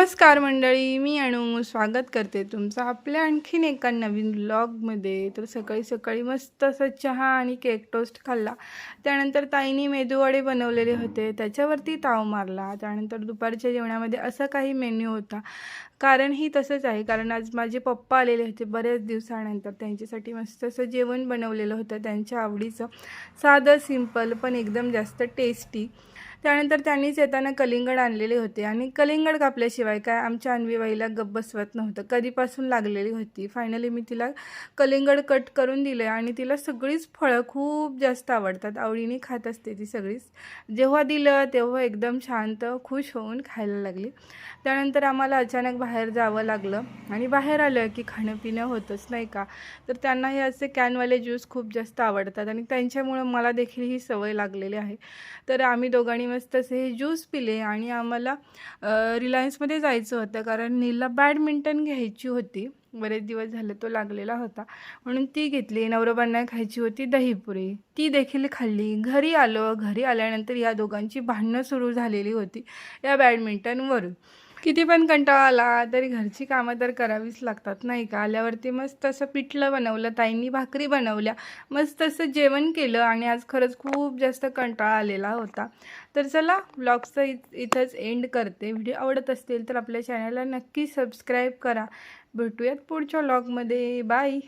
नमस्कार मंडळी, मी अनु स्वागत करते तुमचं आपल्या आणखीन एका नवीन व्लॉगमध्ये। तर सकाळी सकाळी मस्त असा चहा आणि केक टोस्ट खाल्ला। त्यानंतर ताईंनी मेदूवडे बनवलेले होते, त्याच्यावरती ताव मारला। त्यानंतर दुपारच्या जेवणामध्ये असा काही मेन्यू होता, कारण ही तसंच आहे, कारण आज माझे पप्पा आलेले होते बऱ्याच दिवसानंतर। त्यांच्यासाठी मस्त असं जेवण बनवलेलं होतं, त्यांच्या आवडीचं, साधं सिंपल पण एकदम जास्त टेस्टी। त्यानंतर त्यांनीच येताना कलिंगड आणलेले होते आणि कलिंगड कापल्याशिवाय काय आमच्या अन्वीबाईला गप्प बसवत नव्हतं, कधीपासून लागलेली होती। फायनली मी तिला कलिंगड कट करून दिले आणि तिला सगळीच फळं खूप जास्त आवडतात, आवडीने खात असते ती सगळीच। जेव्हा दिलं तेव्हा एकदम शांत खुश होऊन खायला लागली। त्यानंतर आम्हाला अचानक बाहेर जावं लागलं आणि बाहेर आलं की खाणं पिणं होतंच नाही का। तर त्यांना हे असे कॅनवाले ज्यूस खूप जास्त आवडतात आणि त्यांच्यामुळं मला देखील ही सवय लागलेली आहे। तर आम्ही दोघांनी मस्त असे हे ज्यूस पिले आणि आम्हाला रिलायन्समध्ये जायचं होतं, कारण नीलला बॅडमिंटन घ्यायची होती। बरेच दिवस झाले तो लागलेला होता, म्हणून ती घेतली। नवरोबांना खायची होती दहीपुरी, ती देखील खाल्ली। घरी आलो, घरी आल्यानंतर या दोघांची भांडणं सुरू झालेली होती या बॅडमिंटनवरून। किती पण कंटाळा आला तरी घरची कामं तर करावीच लागतात नाही का। आल्यावरती मस्त असं पिठलं बनवलं, ताईंनी भाकरी बनवल्या, मस्त असं जेवण केलं आणि आज खरंच खूप जास्त कंटाळा आलेला होता। तर चला व्लॉगचं इथंच एंड करते। व्हिडिओ आवडत असतील तर आपल्या चॅनलला नक्की सबस्क्राईब करा। भेटूयात पुढच्या व्लॉगमध्ये, बाय।